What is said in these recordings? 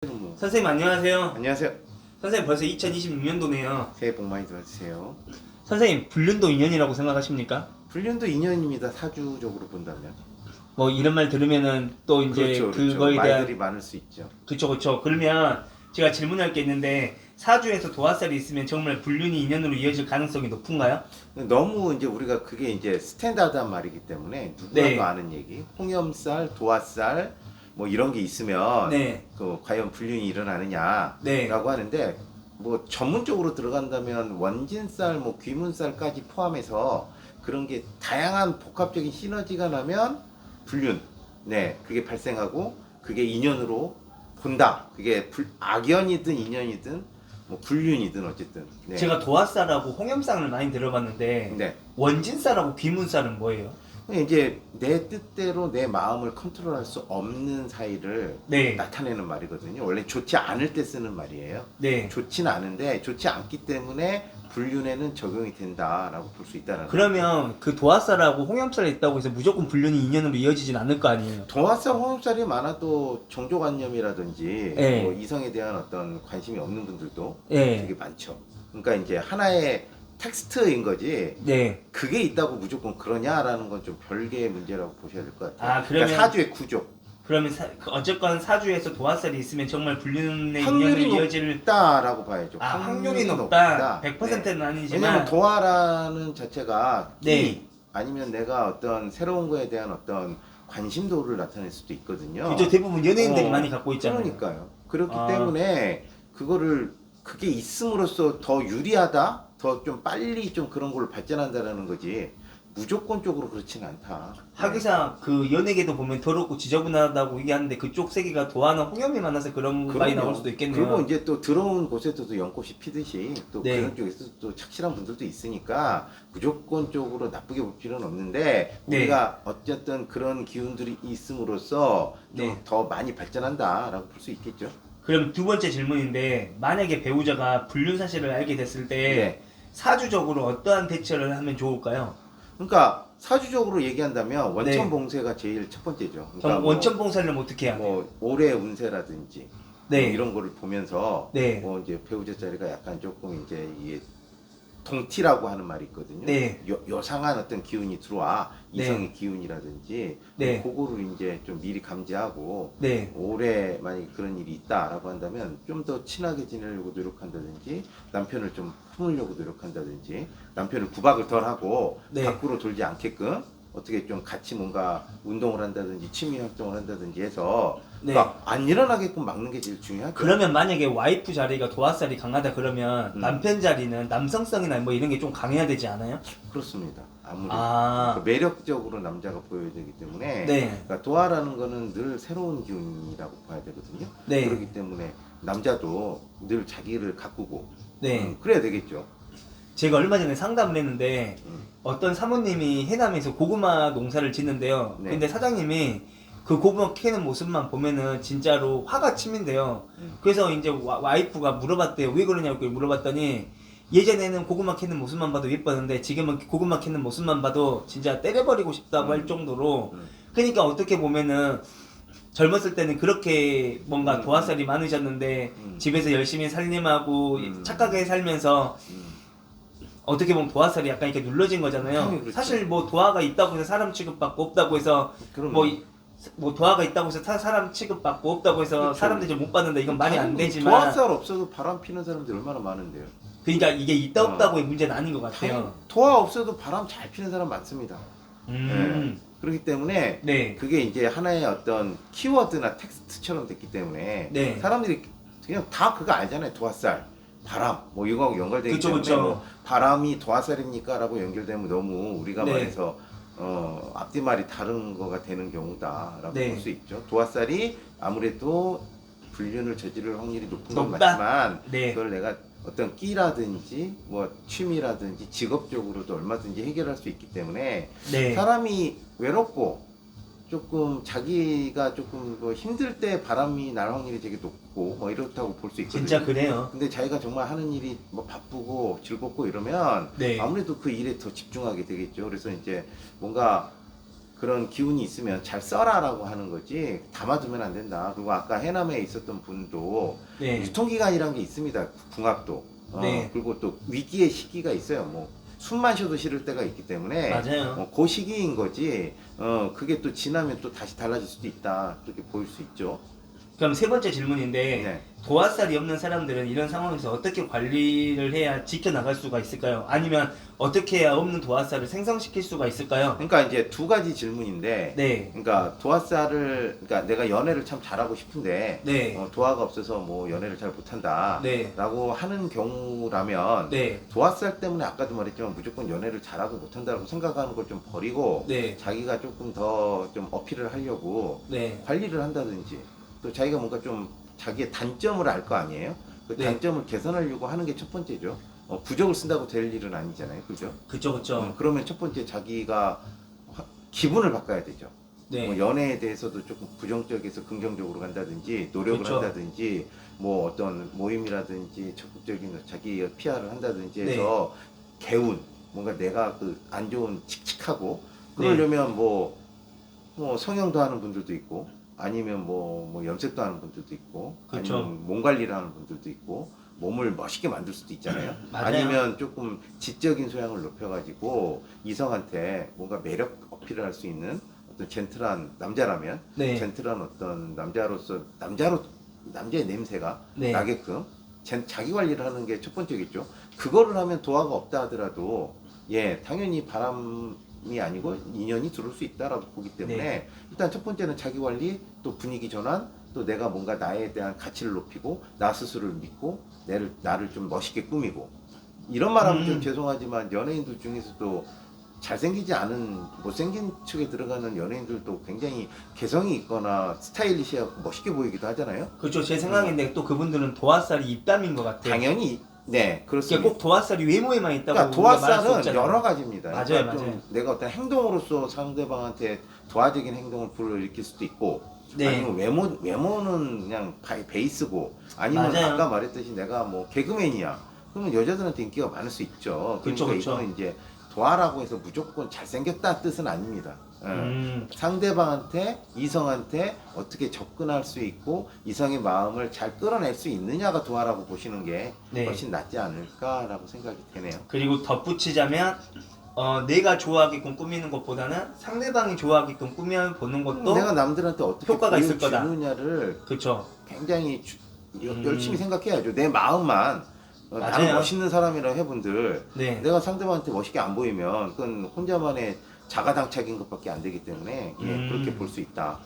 선생님 안녕하세요. 안녕하세요. 선생님 벌써 2026년도네요. 새해 복 많이 받으세요. 선생님 불륜도 인연이라고 생각하십니까? 불륜도 인연입니다. 사주적으로 본다면. 뭐 이런 말 들으면은 또 이제 그렇죠, 그렇죠. 그거에 대한 말들이 많을 수 있죠. 그쵸. 그러면 제가 질문할 게 있는데 사주에서 도화살이 있으면 정말 불륜이 인연으로 이어질 가능성이 높은가요? 너무 이제 우리가 그게 이제 스탠다드한 말이기 때문에 누구나 네. 도 아는 얘기. 홍염살, 도화살 뭐 이런 게 있으면 네. 그 과연 불륜이 일어나느냐라고 네. 하는데 뭐 전문적으로 들어간다면 원진살, 뭐 귀문살까지 포함해서 그런 게 다양한 복합적인 시너지가 나면 불륜, 네, 그게 발생하고 그게 인연으로 본다. 그게 악연이든 인연이든 뭐 불륜이든 어쨌든. 네. 제가 도화살하고 홍염살을 많이 들어봤는데 네. 원진살하고 귀문살은 뭐예요? 이제 내 뜻대로 내 마음을 컨트롤할 수 없는 사이를 네. 나타내는 말이거든요. 원래 좋지 않을 때 쓰는 말이에요. 네. 좋지는 않은데 좋지 않기 때문에 불륜에는 적용이 된다라고 볼 수 있다는 거죠. 그러면 그 도화살하고 홍염살이 있다고 해서 무조건 불륜이 인연으로 이어지진 않을 거 아니에요? 동화살 홍역살이 많아도 종교관념이라든지 네. 뭐 이성에 대한 어떤 관심이 없는 분들도 네. 되게 많죠. 그러니까 이제 하나의 텍스트인 거지 네. 그게 있다고 무조건 그러냐라는 건 좀 별개의 문제라고 보셔야 될 것 같아요. 아, 그러면 그러니까 사주의 구조. 그러면 어쨌건 사주에서 도화살이 있으면 정말 불륜의 인연으로 확률이 이어질 높다라고 봐야죠. 확률이 높다. 100%는 네. 아니지만 왜냐면 도화라는 자체가 끼 네. 아니면 내가 어떤 새로운 거에 대한 어떤 관심도를 나타낼 수도 있거든요. 그죠, 대부분 연예인들이 많이 갖고 있잖아요. 그러니까요. 그렇기 아. 때문에 그게 있음으로써 더 유리하다, 더 좀 빨리 좀 그런 걸로 발전한다라는 거지. 무조건적으로 그렇지는 않다. 하기사 그 연예계도 보면 더럽고 지저분하다고 얘기하는데 그쪽 세계가 도화나 홍염이 많아서 그런 말이 나올 수도 있겠네요. 그리고 이제 또 들어온 곳에서도 연꽃이 피듯이 또 네. 그런 쪽에서 또 착실한 분들도 있으니까 무조건적으로 나쁘게 볼 필요는 없는데 네. 우리가 어쨌든 그런 기운들이 있음으로써 좀 네. 더 많이 발전한다라고 볼 수 있겠죠. 그럼 두 번째 질문인데 만약에 배우자가 불륜 사실을 알게 됐을 때 네. 사주적으로 어떠한 대처를 하면 좋을까요? 그러니까 사주적으로 얘기한다면 네. 원천봉쇄가 제일 첫 번째죠. 그러니까 그럼 원천봉쇄를 어떻게 해야 돼요? 뭐 올해 운세라든지 네. 뭐 이런 거를 보면서 네. 뭐 이제 배우자 자리가 약간 조금 이제 이게 동티라고 하는 말이 있거든요. 네. 요상한 어떤 기운이 들어와 네. 이성의 기운이라든지 네. 그거를 이제 좀 미리 감지하고 네. 올해 만약 그런 일이 있다라고 한다면 좀 더 친하게 지내려고 노력한다든지 남편을 좀 품으려고 노력한다든지 남편을 구박을 덜 하고 네. 밖으로 돌지 않게끔 어떻게 좀 같이 뭔가 운동을 한다든지 취미 활동을 한다든지 해서 네. 그러니까 안 일어나게끔 막는 게 제일 중요하죠. 그러면 만약에 와이프 자리가 도화살이 강하다 그러면 남편 자리는 남성성이나 뭐 이런 게 좀 강해야 되지 않아요? 그렇습니다. 아무래도 아. 그러니까 매력적으로 남자가 보여야 되기 때문에 네. 그러니까 도화라는 거는 늘 새로운 기운이라고 봐야 되거든요. 네. 그렇기 때문에 남자도 늘 자기를 가꾸고 네. 그래야 되겠죠. 제가 얼마 전에 상담을 했는데 음. 어떤 사모님이 해남에서 고구마 농사를 짓는데요. 네. 근데 사장님이 그 고구마 캐는 모습만 보면은 진짜로 화가 치민대요. 그래서 이제 와이프가 물어봤대요. 왜 그러냐고 물어봤더니 예전에는 고구마 캐는 모습만 봐도 예뻤는데 지금은 고구마 캐는 모습만 봐도 진짜 때려버리고 싶다고 할 정도로 그러니까 어떻게 보면은 젊었을 때는 그렇게 뭔가 도화살이 많으셨는데 집에서 열심히 살림하고 착하게 살면서 어떻게 보면 도화살이 약간 이렇게 눌러진 거잖아요. 그렇죠. 사실 뭐 도화가 있다고 해서 사람 취급받고 없다고 해서 그럼요. 뭐 도화가 있다고 해서 사람 취급받고 없다고 해서 그렇죠. 사람들이 못 받는다 이건 말이 안 되지만 도화살 없어도 바람 피는 사람들이 얼마나 많은데요. 그러니까 이게 있다 없다고의 문제는 아닌 것 같아요. 도화 없어도 바람 잘 피는 사람 많습니다. 음. 그렇기 때문에 네. 그게 이제 하나의 어떤 키워드나 텍스트처럼 됐기 때문에 네. 사람들이 그냥 다 그거 알잖아요. 도화살, 바람 뭐 이거하고 연결되기 그쵸, 때문에 그쵸. 뭐 바람이 도화살입니까라고 연결되면 너무 우리가 네. 말해서 앞뒤말이 다른 거가 되는 경우다라고 네. 볼 수 있죠. 도화살이 아무래도 불륜을 저지를 확률이 높은 건 높다? 맞지만 네. 그걸 내가 어떤 끼라든지 뭐 취미라든지 직업적으로도 얼마든지 해결할 수 있기 때문에 네. 사람이 외롭고 조금 자기가 조금 뭐 힘들 때 바람이 날 확률이 되게 높고 뭐 이렇다고 볼 수 있거든요. 진짜 그래요. 근데 자기가 정말 하는 일이 뭐 바쁘고 즐겁고 이러면 네. 아무래도 그 일에 더 집중하게 되겠죠. 그래서 이제 뭔가 그런 기운이 있으면 잘 써라라고 하는 거지 담아두면 안 된다. 그리고 아까 해남에 있었던 분도 네. 유통기간이라는 게 있습니다. 궁합도. 네. 그리고 또 위기의 시기가 있어요. 뭐 숨만 쉬어도 싫을 때가 있기 때문에 맞아요. 그 시기인 거지. 그게 또 지나면 또 다시 달라질 수도 있다. 그렇게 보일 수 있죠. 그럼 세 번째 질문인데 네. 도화살이 없는 사람들은 이런 상황에서 어떻게 관리를 해야 지켜나갈 수가 있을까요? 아니면 어떻게 해야 없는 도화살을 생성시킬 수가 있을까요? 그러니까 이제 두 가지 질문인데, 네. 그러니까 도화살을, 그러니까 내가 연애를 참 잘하고 싶은데, 네. 도화가 없어서 뭐 연애를 잘 못한다, 네. 라고 하는 경우라면, 네. 도화살 때문에 아까도 말했지만 무조건 연애를 잘하고 못한다고 생각하는 걸 좀 버리고, 네. 자기가 조금 더 좀 어필을 하려고 네. 관리를 한다든지, 또 자기가 뭔가 좀 자기의 단점을 알 거 아니에요? 그 네. 단점을 개선하려고 하는 게 첫 번째죠. 부적을 쓴다고 될 일은 아니잖아요. 그죠? 그쵸, 그쵸. 그러면 첫 번째 자기가 기분을 바꿔야 되죠. 네. 뭐 연애에 대해서도 조금 부정적에서 긍정적으로 간다든지 노력을 그쵸. 한다든지 뭐 어떤 모임이라든지 적극적인 자기 PR을 한다든지 네. 해서 개운 뭔가 내가 그 안 좋은 칙칙하고 그러려면 뭐 성형도 하는 분들도 있고 아니면 뭐 염색도 하는 분들도 있고 그쵸. 아니면 몸 관리를 하는 분들도 있고 몸을 멋있게 만들 수도 있잖아요. 맞아요. 아니면 조금 지적인 소양을 높여가지고 이성한테 뭔가 매력 어필을 할 수 있는 어떤 젠틀한 남자라면 네. 젠틀한 어떤 남자로서 남자의 냄새가 네. 나게끔 자기 관리를 하는 게 첫 번째겠죠. 그거를 하면 도화가 없다 하더라도 당연히 바람이 아니고 인연이 들어올 수 있다라고 보기 때문에 네. 일단 첫 번째는 자기 관리, 또 분위기 전환, 또 내가 뭔가 나에 대한 가치를 높이고 나 스스로를 믿고 나를 좀 멋있게 꾸미고 이런 말하면 좀 죄송하지만 연예인들 중에서도 잘생기지 않은 못생긴 축에 들어가는 연예인들도 굉장히 개성이 있거나 스타일리시하고 멋있게 보이기도 하잖아요. 그렇죠. 제 생각인데 또 그분들은 도화살이 입담인 것 같아요. 당연히 네 그게 그렇습니다. 꼭 도화살이 외모에만 있다고 그러니까 우리가 말할 수 도화살은 없잖아요. 여러 가지입니다. 맞아요, 그러니까 맞아요. 좀 내가 어떤 행동으로서 상대방한테 도화적인 행동을 불러일으킬 수도 있고, 네. 아니면 외모는 그냥 베이스고, 아니면 맞아요. 아까 말했듯이 내가 뭐 개그맨이야. 그러면 여자들한테 인기가 많을 수 있죠. 그쵸, 그러니까 그쵸. 이거는 이제 도화라고 해서 무조건 잘생겼다 뜻은 아닙니다. 음. 상대방한테 이성한테 어떻게 접근할 수 있고 이성의 마음을 잘 끌어낼 수 있느냐가 도화라고 보시는 게 네. 훨씬 낫지 않을까라고 생각이 되네요. 그리고 덧붙이자면 내가 좋아하게끔 꾸미는 것보다는 상대방이 좋아하게끔 꾸며보는 것도 내가 남들한테 어떻게 효과가 있을 거다. 보여주느냐를 그쵸. 굉장히 열심히 생각해야죠. 내 마음만 나는 맞아요. 멋있는 사람이라 해본들 네. 내가 상대방한테 멋있게 안 보이면 그건 혼자만의 자가당착인 것밖에 안 되기 때문에 그렇게 볼 수 있다.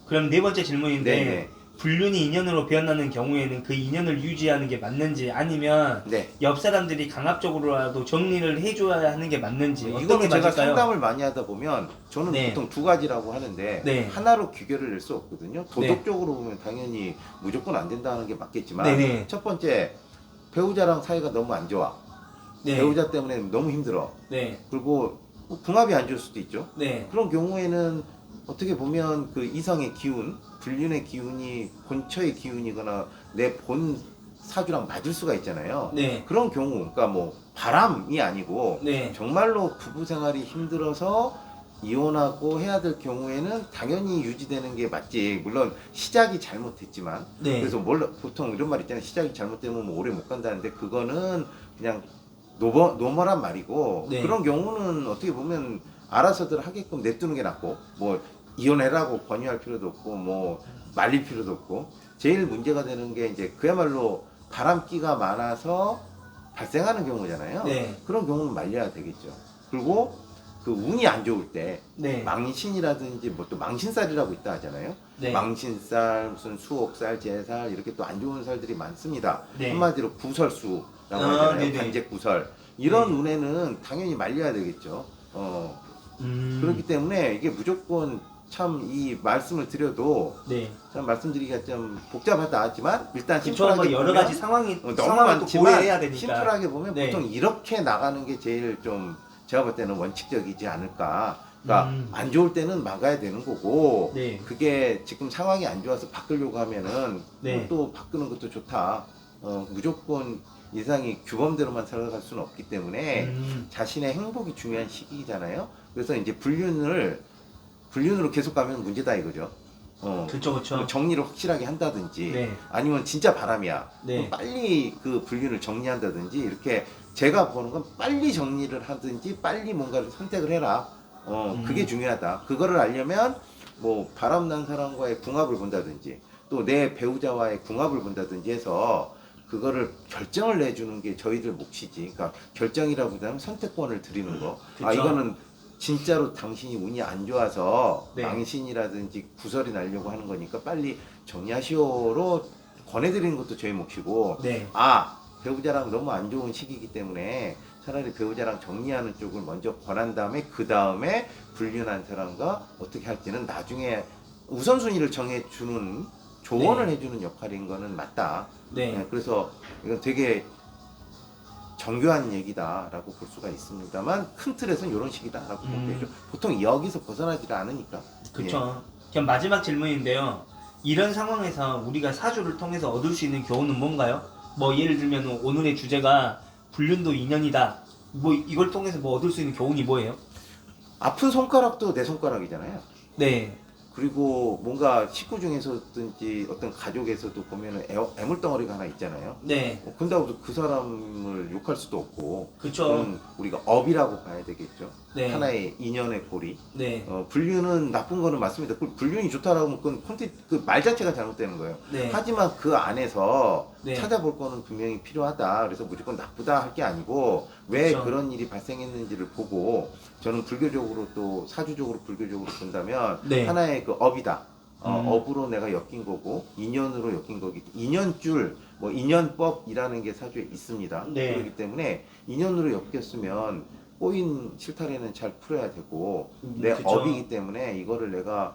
그럼 네 번째 질문인데 네네. 불륜이 인연으로 변하는 경우에는 그 인연을 유지하는 게 맞는지 아니면 네. 옆 사람들이 강압적으로라도 정리를 해줘야 하는 게 맞는지 어떤 게 이거는 제가 맞을까요? 상담을 많이 하다 보면 저는 네. 보통 두 가지라고 하는데 네. 하나로 귀결을 낼 수 없거든요. 도덕적으로 보면 당연히 무조건 안 된다는 게 맞겠지만 네네. 첫 번째 배우자랑 사이가 너무 안 좋아. 네. 배우자 때문에 너무 힘들어. 네. 그리고 궁합이 안 좋을 수도 있죠. 네. 그런 경우에는 어떻게 보면 그 이성의 기운, 불륜의 기운이 본처의 기운이거나 내 본 사주랑 맞을 수가 있잖아요. 네. 그런 경우, 그러니까 뭐 바람이 아니고 네. 정말로 부부 생활이 힘들어서 이혼하고 해야 될 경우에는 당연히 유지되는 게 맞지. 물론 시작이 잘못했지만 네. 그래서 보통 이런 말 있잖아요. 시작이 잘못되면 뭐 오래 못 간다는데 그거는 그냥 노멀한 말이고 네. 그런 경우는 어떻게 보면 알아서들 하게끔 냅두는 게 낫고 뭐 이혼해라고 권유할 필요도 없고 뭐 말릴 필요도 없고 제일 문제가 되는 게 이제 그야말로 바람기가 많아서 발생하는 경우잖아요. 네. 그런 경우는 말려야 되겠죠. 그리고 그 운이 안 좋을 때 네. 망신이라든지 뭐 또 망신살이라고 있다 하잖아요. 네. 망신살, 무슨 수옥살, 제살 이렇게 또 안 좋은 살들이 많습니다. 네. 한마디로 구설수라고 하잖아요. 네네. 간제 구설. 이런 네. 운에는 당연히 말려야 되겠죠. 음. 그렇기 때문에 이게 무조건 참 이 말씀을 드려도 네. 참 말씀드리기가 좀 복잡하다 하지만 일단 그쵸. 심플하게 뭐 여러 보면 가지 상황이 너무 상황을 또 많지만 고려해야 되니까. 심플하게 보면 네. 보통 이렇게 나가는 게 제일 좀 제가 볼 때는 원칙적이지 않을까. 그러니까 안 좋을 때는 막아야 되는 거고 네. 그게 지금 상황이 안 좋아서 바꾸려고 하면은 네. 또 바꾸는 것도 좋다. 무조건 이상이 규범대로만 살아갈 수는 없기 때문에 자신의 행복이 중요한 시기잖아요. 그래서 이제 불륜을 불륜으로 계속 가면 문제다 이거죠. 그쵸 그쵸. 정리를 확실하게 한다든지 네. 아니면 진짜 바람이야. 네. 그럼 빨리 그 불륜을 정리한다든지 이렇게 제가 보는 건 빨리 정리를 하든지 빨리 뭔가를 선택을 해라. 그게 중요하다. 그거를 알려면 뭐 바람난 사람과의 궁합을 본다든지 또 내 배우자와의 궁합을 본다든지 해서 그거를 결정을 내주는 게 저희들 몫이지. 그러니까 결정이라기보다는 선택권을 드리는 거. 아 그쵸. 이거는 진짜로 당신이 운이 안 좋아서 네. 망신이라든지 구설이 나려고 하는 거니까 빨리 정리하시오로 권해드리는 것도 저희 몫이고 네. 아 배우자랑 너무 안 좋은 시기이기 때문에 차라리 배우자랑 정리하는 쪽을 먼저 권한 다음에 그 다음에 불륜한 사람과 어떻게 할지는 나중에 우선순위를 정해주는 조언을 네. 해주는 역할인 거는 맞다. 네. 그래서 이건 되게 정교한 얘기다라고 볼 수가 있습니다만 큰 틀에서는 이런 식이다라고 보면 되죠. 보통 여기서 벗어나지를 않으니까. 그쵸. 그럼 마지막 질문인데요. 이런 상황에서 우리가 사주를 통해서 얻을 수 있는 교훈은 뭔가요? 뭐 예를 들면 오늘의 주제가 불륜도 인연이다. 뭐 이걸 통해서 뭐 얻을 수 있는 교훈이 뭐예요? 아픈 손가락도 내 손가락이잖아요. 네. 그리고 뭔가 식구 중에서든지 어떤 가족에서도 보면은 애물덩어리가 하나 있잖아요. 네. 근다고 그 사람을 욕할 수도 없고. 그쵸. 그건 우리가 업이라고 봐야 되겠죠. 네. 하나의 인연의 고리. 네. 불륜은 나쁜 거는 맞습니다. 불륜이 좋다라고 하면 그건 그 말 자체가 잘못되는 거예요. 네. 하지만 그 안에서 네. 찾아볼 거는 분명히 필요하다. 그래서 무조건 나쁘다 할 게 아니고 왜 그쵸. 그런 일이 발생했는지를 보고 저는 불교적으로 또 사주적으로 불교적으로 본다면 네. 하나의 그 업이다. 음. 업으로 내가 엮인 거고 인연으로 엮인 거기 인연줄 뭐 인연법이라는 게 사주에 있습니다. 네. 그렇기 때문에 인연으로 엮였으면 꼬인 실타래는 잘 풀어야 되고 내 그쵸. 업이기 때문에 이거를 내가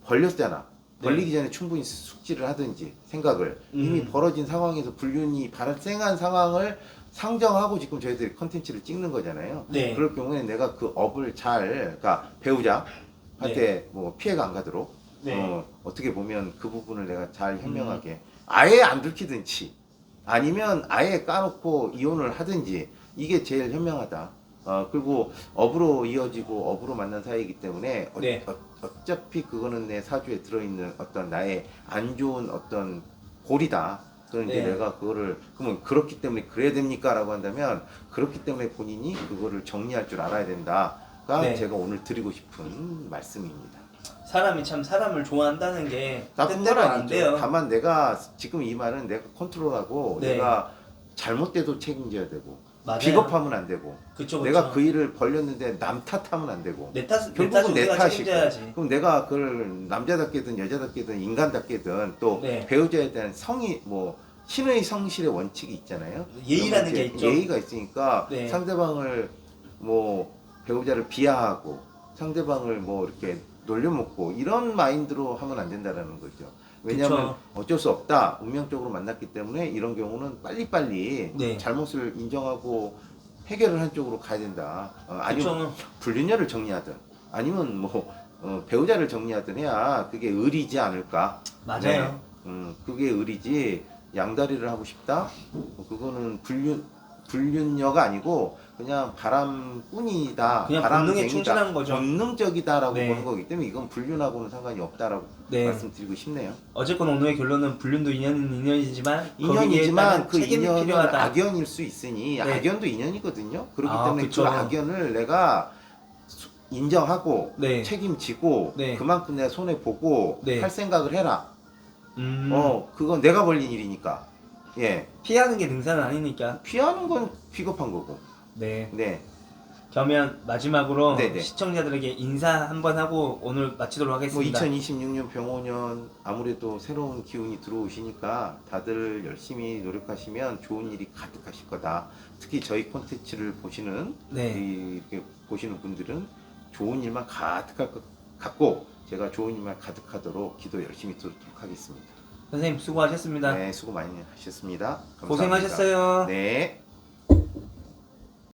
벌렸잖아. 네. 벌리기 전에 충분히 숙지를 하든지 생각을 이미 벌어진 상황에서 불륜이 발생한 상황을 상정하고 지금 저희들이 컨텐츠를 찍는 거잖아요. 네. 그럴 경우에 내가 그 업을 잘, 그러니까 배우자한테 뭐 피해가 안 가도록 네. 어떻게 보면 그 부분을 내가 잘 현명하게 아예 안 들키든지 아니면 아예 까놓고 이혼을 하든지 이게 제일 현명하다. 그리고 업으로 이어지고 업으로 만난 사이이기 때문에 네. 어차피 그거는 내 사주에 들어있는 어떤 나의 안 좋은 어떤 골이다. 그럼 이제 네. 내가 그거를 그러면 그렇기 때문에 그래야 됩니까? 라고 한다면 그렇기 때문에 본인이 그거를 정리할 줄 알아야 된다가 네. 제가 오늘 드리고 싶은 말씀입니다. 사람이 참 사람을 좋아한다는 게 나쁜 건 뜻대로 안 아니죠. 돼요. 다만 내가 지금 이 말은 내가 컨트롤하고 네. 내가 잘못돼도 책임져야 되고 맞아요. 비겁하면 안 되고 그쵸, 내가 그쵸. 그 일을 벌렸는데 남 탓하면 안 되고 내 탓은 결국은 내 우리가 탓이고 책임져야지. 그럼 내가 그걸 남자답게든 여자답게든 인간답게든 또 네. 배우자에 대한 성의 뭐 신의 성실의 원칙이 있잖아요. 예의라는 게 그러면 있죠. 예의가 있으니까 네. 상대방을 뭐 배우자를 비하하고 상대방을 뭐 이렇게 놀려먹고 이런 마인드로 하면 안 된다라는 거죠. 왜냐하면 그쵸. 어쩔 수 없다. 운명적으로 만났기 때문에 이런 경우는 빨리빨리 네. 잘못을 인정하고 해결을 한 쪽으로 가야 된다. 아니면 그쵸. 불륜녀를 정리하든 아니면 뭐 배우자를 정리하든 해야 그게 의리지 않을까. 맞아요. 그게 의리지 양다리를 하고 싶다? 그거는 불륜녀가 아니고 그냥 바람꾼이다. 그냥 본능에 바람쟁이다, 충실한 거죠. 본능적이다라고 네. 보는 거기 때문에 이건 불륜하고는 상관이 없다라고 네. 말씀드리고 싶네요. 어쨌건 오늘의 결론은 불륜도 인연은 인연이지만 인연이지만 그 책임이 인연은 필요하다. 악연일 수 있으니 네. 악연도 인연이거든요. 그렇기 아, 때문에 그쵸. 그 악연을 내가 인정하고 네. 책임지고 네. 그만큼 내가 손해 보고 네. 할 생각을 해라. 음, 그건 내가 벌린 일이니까. 예. 피하는 게 능사는 아니니까. 피하는 건 비겁한 거고. 네. 네. 그러면 마지막으로 네네. 시청자들에게 인사 한번 하고 오늘 마치도록 뭐 하겠습니다. 2026년 병호년 아무래도 새로운 기운이 들어오시니까 다들 열심히 노력하시면 좋은 일이 가득하실 거다. 특히 저희 콘텐츠를 보시는 네. 이렇게 보시는 분들은 좋은 일만 가득할 것 같고 제가 좋은 일만 가득하도록 기도 열심히 드리도록 하겠습니다. 선생님 수고하셨습니다. 네, 수고 많이 하셨습니다. 감사합니다. 고생하셨어요. 네.